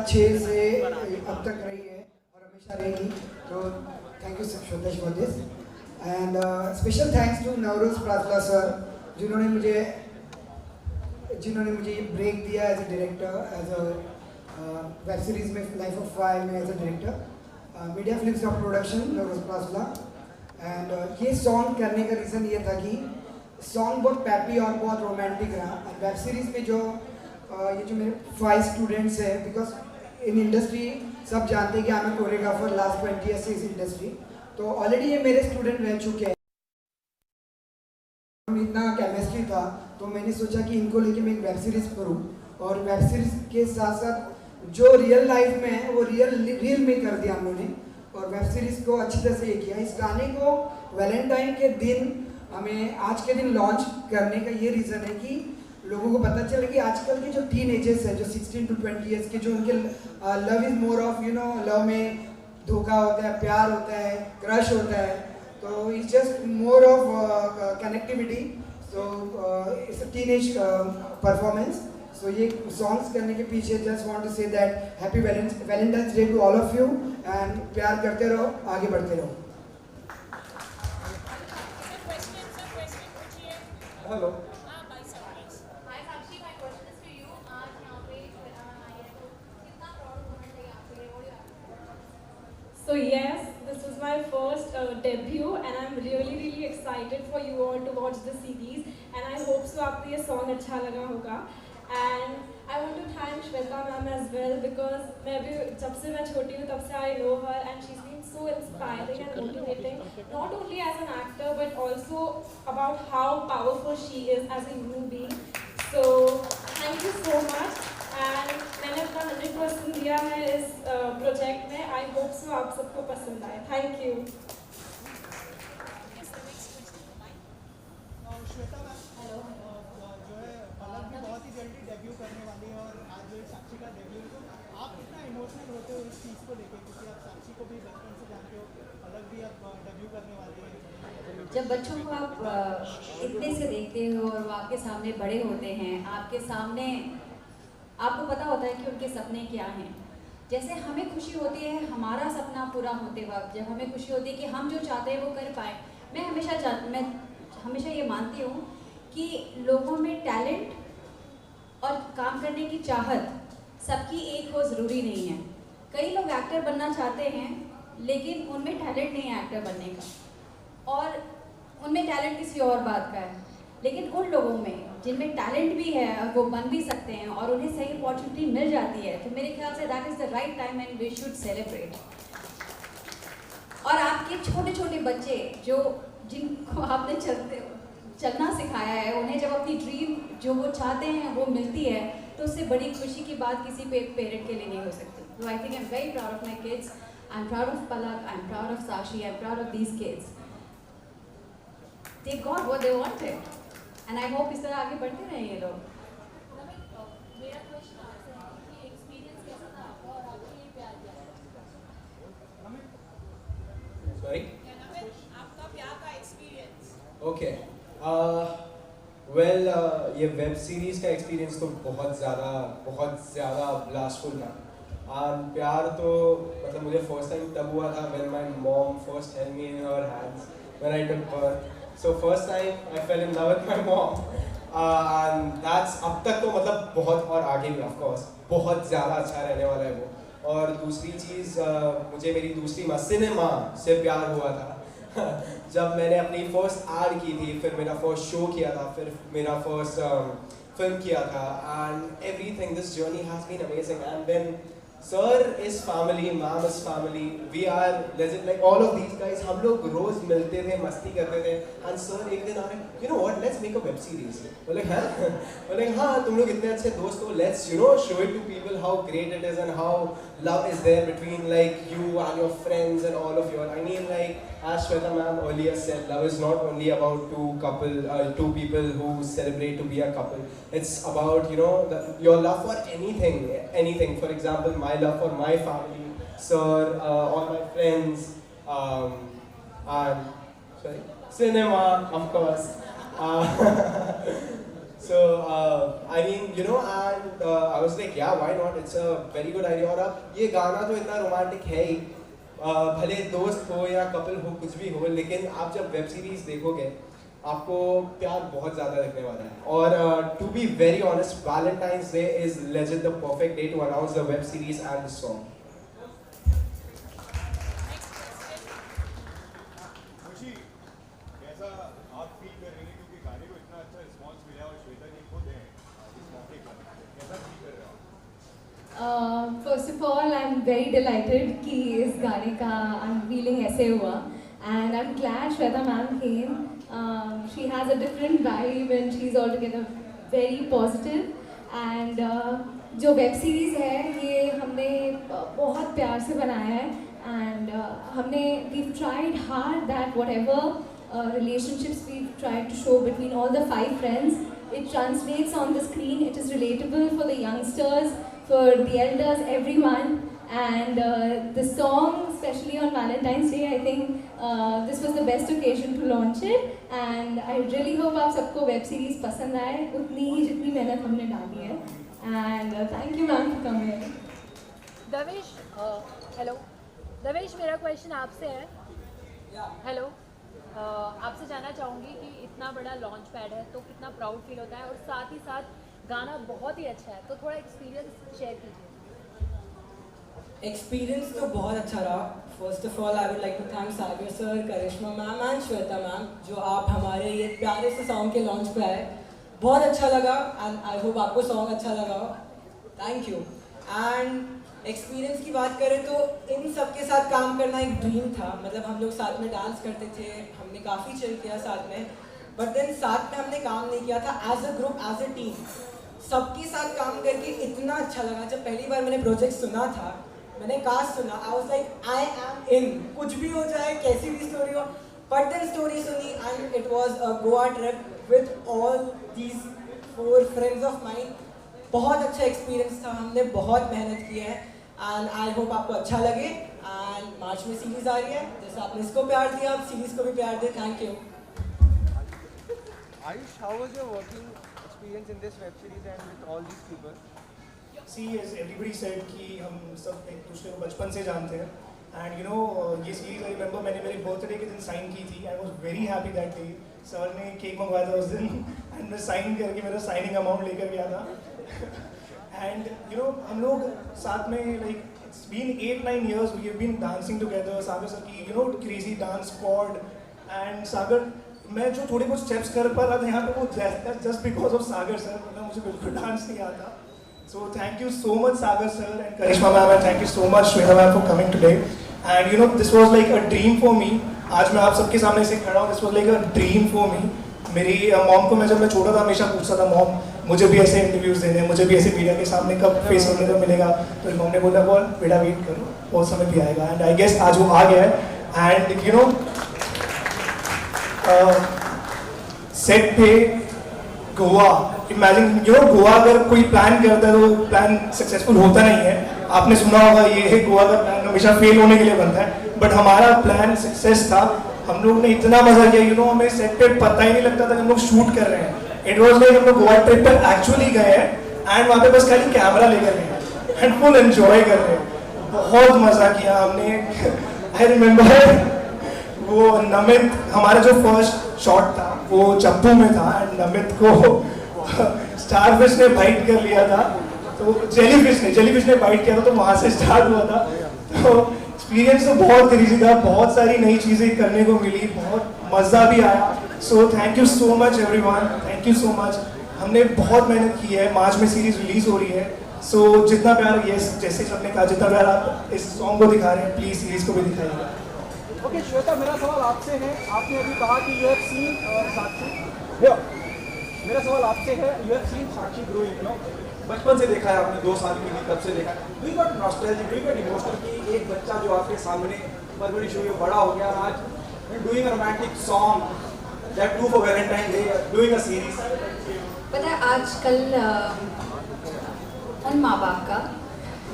2006 से अब तक रही है और हमेशा रहेगी। तो thank you Shweta for this and special thanks to Navroz Prasla sir जिन्होंने मुझे ब्रेक दिया as a director, as a web series में लाइफ ऑफ वाई में as a director, media films of production Navroz Prasla. And ये सॉन्ग करने का रीज़न ये था कि सॉन्ग बहुत पैपी और बहुत रोमांटिक रहा। वेब सीरीज में जो ये जो मेरे 5 स्टूडेंट्स हैं, बिकॉज इन इंडस्ट्री सब जानते हैं कि I am choreographer last 20 years से इस इंडस्ट्री, तो ऑलरेडी ये मेरे स्टूडेंट रह चुके हैं। इतना केमिस्ट्री था तो मैंने सोचा कि इनको लेके मैं एक वेब सीरीज करूं, और वेब सीरीज के साथ साथ जो रियल लाइफ में है वो रियल में कर दिया हम लोगों ने, और वेब सीरीज को अच्छी तरह से ये किया। इस गाने को वैलेंटाइन के दिन हमें आज के दिन लॉन्च करने का ये रीज़न है कि लोगों को पता चले कि आजकल के जो टीन एजेस है, जो 16 to 20 ईयर्स के, जो उनके love is more of love में धोखा होता है, प्यार होता है, क्रश होता है, तो it's just more of connectivity. So it's a teenage performance. So ये सॉन्ग्स करने के पीछे just want to say that happy Valentine's Day to all of you, and प्यार करते रहो, आगे बढ़ते रहो। Hello. So yes, this was my first debut and I'm really excited for you all to watch the series and I hope so आपको ये song अच्छा लगा होगा। And I want to thank Shweta ma'am as well because मैं भी जब से मैं छोटी हूँ तब से I know her and she's been so inspiring and motivating, not only as an actor but also about how powerful she is as a human being. So thank you so much and मैंने अपना 100% दिया है इस project में। I hope so आप सबको पसंद आए। Thank you. Shweta ma'am, hello, जो है पलक भी बहुत ही जल्दी डेब्यू करने वाली है और आज जो साक्षी का डेब्यू है, तो आप कितना इमोशनल होते हो इस चीज़ को लेकर, क्योंकि आप साक्षी को भी बचपन से जानते हो, पलक भी अब डेब्यू करने वाली है। जब बच्चों को आप इतने से देखते हो और वो आपके सामने बड़े होते हैं, आपके सामने आपको पता होता है कि उनके सपने क्या हैं। जैसे हमें खुशी होती है हमारा सपना पूरा होते वक्त, जब हमें खुशी होती है कि हम जो चाहते हैं वो कर पाए। मैं हमेशा ये मानती हूँ कि लोगों में टैलेंट और काम करने की चाहत सबकी एक हो ज़रूरी नहीं है। कई लोग एक्टर बनना चाहते हैं लेकिन उनमें टैलेंट नहीं है एक्टर बनने का, और उनमें टैलेंट किसी और बात का है। लेकिन उन लोगों में जिनमें टैलेंट भी है और वो बन भी सकते हैं और उन्हें सही अपॉर्चुनिटी मिल जाती है, तो मेरे ख्याल से that is the right time and we should celebrate. और आपके छोटे छोटे बच्चे जो जिनको आपने चलना सिखाया है, उन्हें जब अपनी ड्रीम जो वो चाहते हैं वो मिलती है, तो उससे बड़ी खुशी की बात किसी पेरेंट के लिए नहीं हो सकती। So I think I'm very proud of my kids. I'm proud of Palak. I'm proud of Sakshi. I'm proud of these kids. They got what they wanted, and I hope इस तरह आगे बढ़ते रहें ये लोग। मेरा क्वेश्चन आपसे है कि एक्सपीरियंस कैसा था आपका और आपने ये प्यार किया? सॉरी, आपका प्यार का एक्सपीरियंस? ओके, वेल ये वेब सीरीज़ का एक्सपीरियंस तो बहुत ज़्यादा ब्लास्टफुल था। प्यार तो मतलब मुझे फर्स्ट टाइम तब हुआ था when my mom first held me in her hands when I took birth. So first time I fail in love with my mom, and that's अब तक तो मतलब बहुत, और आगे भी ऑफ कोर्स बहुत ज़्यादा अच्छा रहने वाला है वो। और दूसरी चीज़, मुझे मेरी दूसरी माँ सिनेमा से प्यार हुआ था जब मैंने अपनी फर्स्ट एड की थी, फिर मेरा फर्स्ट शो किया था, फिर मेरा फर्स्ट फिल्म किया था, and everything, this journey has been amazing. And then sir is family, ma'am is family, we are legend, like all of these guys. हम लोग रोज मिलते थे, मस्ती करते थे, एंड सर एक दिन आ रहे, you know what, let's make a web series. बोले हाँ तुम लोग इतने अच्छे दोस्त हो, let's show it to people how great it is and how love is there between like you and your friends and all of your, I mean, like as Shweta ma'am earlier said, love is not only about two people who celebrate to be a couple. It's about your love for anything. For example, my love for my family, sir, all my friends, and sorry, cinema, of course. So, I mean, you know, and I was like, yeah, why not? It's a very good idea. और अब ये गाना तो इतना romantic है ही, भले दोस्त हो या कपल हो, कुछ भी हो, लेकिन आप जब वेब सीरीज देखोगे आपको प्यार बहुत ज़्यादा लगने वाला है. और to be very honest, Valentine's Day is legit the perfect day to announce the web series and the song. खुशी, कैसा आप फील कर रही हैं क्योंकि गाने को इतना अच्छा रिस्पॉन्स मिला और श्वेता जी खुद हैं इस मौके पर, कैसा फील कर रहे हो आप? First of all, I'm very delighted कि इस गाने का unveiling ऐसे हुआ, and I'm glad Shweta ma'am came. She has a different vibe and she's altogether very positive. And जो वेब सीरीज़ है ये हमने बहुत प्यार से बनाया है, and हमने we've tried hard that whatever relationships we've tried to show between all the 5 friends, it translates on the screen. It is relatable for the youngsters, for the elders, everyone. And the song, especially on Valentine's Day, I think this was the best occasion to launch it. And I really hope आप सबको web series पसंद आए उतनी ही जितनी मेहनत हमने डाली है. And thank you ma'am for coming. Davesh, hello Davesh, मेरा क्वेश्चन आपसे है. हेलो, आपसे जानना चाहूँगी कि इतना बड़ा लॉन्च पैड है तो कितना प्राउड फील होता है, और साथ ही साथ गाना बहुत ही अच्छा है, तो थोड़ा एक्सपीरियंस शेयर कीजिए. एक्सपीरियंस तो बहुत अच्छा रहा. First of all I would like to thank Sagar sir, Karishma ma'am and Shweta ma'am, जो आप हमारे ये प्यारे से सॉन्ग के लॉन्च पे आए. बहुत अच्छा लगा एंड आई होप आपको सॉन्ग अच्छा लगा. Thank you. एंड एक्सपीरियंस की बात करें तो इन सब के साथ काम करना एक ड्रीम था. मतलब हम लोग साथ में डांस करते थे, हमने काफ़ी चिल किया साथ में, बट देन साथ में हमने काम नहीं किया था as a group, as a team. सबके साथ काम करके इतना अच्छा लगा. जब पहली बार मैंने प्रोजेक्ट सुना था, मैंने कास्ट सुना, I was like I am in. कुछ भी हो जाए, कैसी भी स्टोरी हो, बट देन स्टोरी सुनी and it was a Goa trip with all these 4 friends of mine. बहुत अच्छा एक्सपीरियंस था. हमने बहुत मेहनत की है एंड आई होप आपको अच्छा लगे. एंड मार्च में सीरीज आ रही है, जैसे आपने इसको प्यार दिया आप सीरीज को भी प्यार दें. Thank you. Ayush, how was your working experience in this web series and with all these people? See, as everybody said कि हम सब एक दूसरे को बचपन से जानते हैं. एंड यू नो ये सीरीज आई रिमेंबर मैंने मेरे बर्थडे के दिन साइन की थी. I was very happy that day. Sir ने केक मंगवाया था उस दिन एंड मैं साइन करके मेरा साइनिंग अमाउंट लेकर गया था. एंड यू नो हम लोग साथ में like it's been 8-9 years we have been dancing together. Sagar sir की you know crazy dance squad. And Sagar, मैं जो थोड़े बहुत स्टेप्स कर पा रहा था यहाँ पे वो just because of Sagar sir. मतलब मुझे बिल्कुल डांस नहीं आता. So thank you so much Sagar sir and Karishma ma'am, and thank you so much Shweta ma'am for coming today. And you know this was like a dream for me. आज मैं आप सबके सामने से खड़ा हूँ. This was like a dream for me. मेरी mom को मैं जब मैं छोटा था हमेशा पूछता था, मॉम मुझे भी ऐसे इंटरव्यूज़ देने, मुझे भी ऐसे मीडिया के सामने कब फेस करने को मिलेगा. तो मॉम ने बोला वो बेटा वेट करो, वो समय भी आएगा. एंड आई गेस आज वो आ गया है. एंड यू नो सेट पे Goa, imagine you know Goa अगर कोई प्लान करता है तो प्लान सक्सेसफुल होता नहीं है. आपने सुना होगा ये है गोवा का प्लान हमेशा फेल होने के लिए बनता है. बट हमारा प्लान सक्सेस था. हम लोग ने इतना मजा किया, यू नो हमें सेट पे पता ही नहीं लगता था कि हम लोग शूट कर रहे हैं. इट वाज लाइक हम लोग गोवा ट्रिप पर एक्चुअली गए हैं एंड वहाँ पे बस खाली कैमरा लेकर गए एंड फुल एंजॉय कर रहे हैं. बहुत मजा किया हमने. आई रिमेम्बर वो नमित, हमारा जो फर्स्ट शॉट था वो चप्पू में था एंड नमित को स्टारफिश ने बाइट कर लिया था. तो जेलीफिश ने बाइट किया था, तो वहाँ से स्टार्ट हुआ था. तो एक्सपीरियंस तो बहुत क्रेजी था. बहुत सारी नई चीज़ें करने को मिली, बहुत मज़ा भी आया. So thank you so much everyone, thank you so much. हमने बहुत मेहनत की है. मार्च में सीरीज रिलीज हो रही है. सो जितना प्यार, ये जैसे सबने कहा, जितना प्यार आप इस सॉन्ग को दिखा रहे हैं, प्लीज़ सीरीज को भी दिखाइएगा. ओके श्वेता, मेरा सवाल आपसे है. आपने अभी कहा कि यू हैव सीन साक्षी. मेरा सवाल आपसे है, you have seen Sakshi growing, you know बचपन से देखा है आपने, 2 साल की थी तब से देखा है. Do you got nostalgic, do you got emotional कि एक बच्चा जो आपके सामने परवरिश हुई बड़ा हो गया, आज doing a romantic song that too for Valentine day, doing a series. पता है आजकल उन माँ बाप का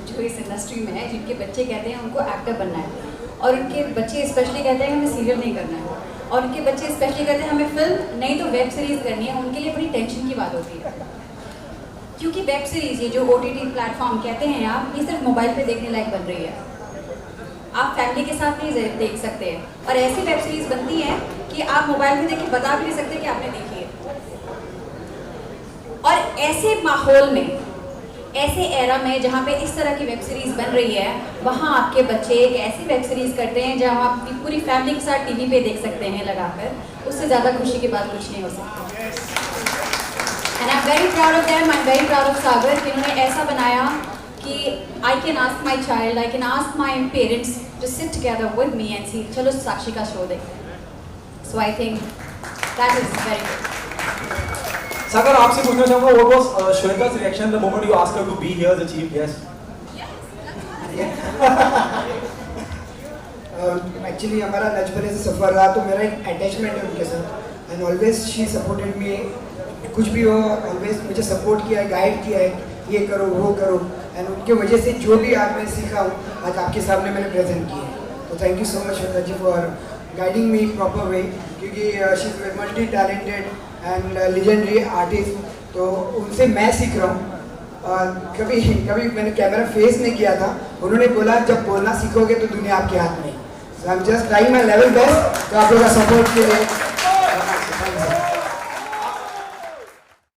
जो इस इंडस्ट्री में है, जिनके बच्चे कहते हैं उनको एक्टर बनना है, और उनके बच्चे स्पेशली कहते हैं हमें सीरियल नहीं करना है, और उनके बच्चे स्पेशली कहते हैं हमें फिल्म नहीं तो वेब सीरीज़ करनी है, उनके लिए बड़ी टेंशन की बात होती है, क्योंकि वेब सीरीज़ ये जो OTT प्लेटफॉर्म कहते हैं आप, ये सिर्फ मोबाइल पे देखने लायक बन रही है, आप फैमिली के साथ नहीं देख सकते हैं। और ऐसी वेब सीरीज़ बनती है कि आप मोबाइल में देख के बता भी नहीं सकते कि आपने देखी है। और ऐसे माहौल में, ऐसे एरा में जहाँ पे इस तरह की वेब सीरीज़ बन रही है, वहाँ आपके बच्चे एक ऐसी वेब सीरीज़ करते हैं जहाँ आप पूरी फैमिली के साथ टीवी पे देख सकते हैं लगाकर, उससे ज़्यादा खुशी की बात कुछ नहीं हो सकती। And I am very proud of them, I am very proud of Sagar कि उन्होंने ऐसा बनाया कि I can ask my child, I can ask my parents to sit together with me and see चलो साक्षी का शो देखते हैं। So I think that is very good. Sagar, आपसे पूछना चाहूंगा, what was Shweta's reaction the moment you asked her to be here as a chief guest? Actually हमारा लचपने से सफ़र रहा, तो मेरा एक अटैचमेंट है उनके साथ, and always she supported me, कुछ भी हो ऑलवेज मुझे सपोर्ट किया है, गाइड किया है, ये करो वो करो, एंड उनके वजह से जो भी आज मैं सीखा हूँ आज आपके सामने मैंने प्रेजेंट किया है। तो thank you so much Shweta ji for guiding me proper way, क्योंकि she is multi talented and legendary artist, तो उनसे मैं सीख रहा हूँ। कभी कभी मैंने कैमरा फेस नहीं किया था, उन्होंने बोला जब बोलना सीखोगे तो दुनिया आपके हाथ में। So I am just trying my level best, तो आप लोगों का सपोर्ट के लिए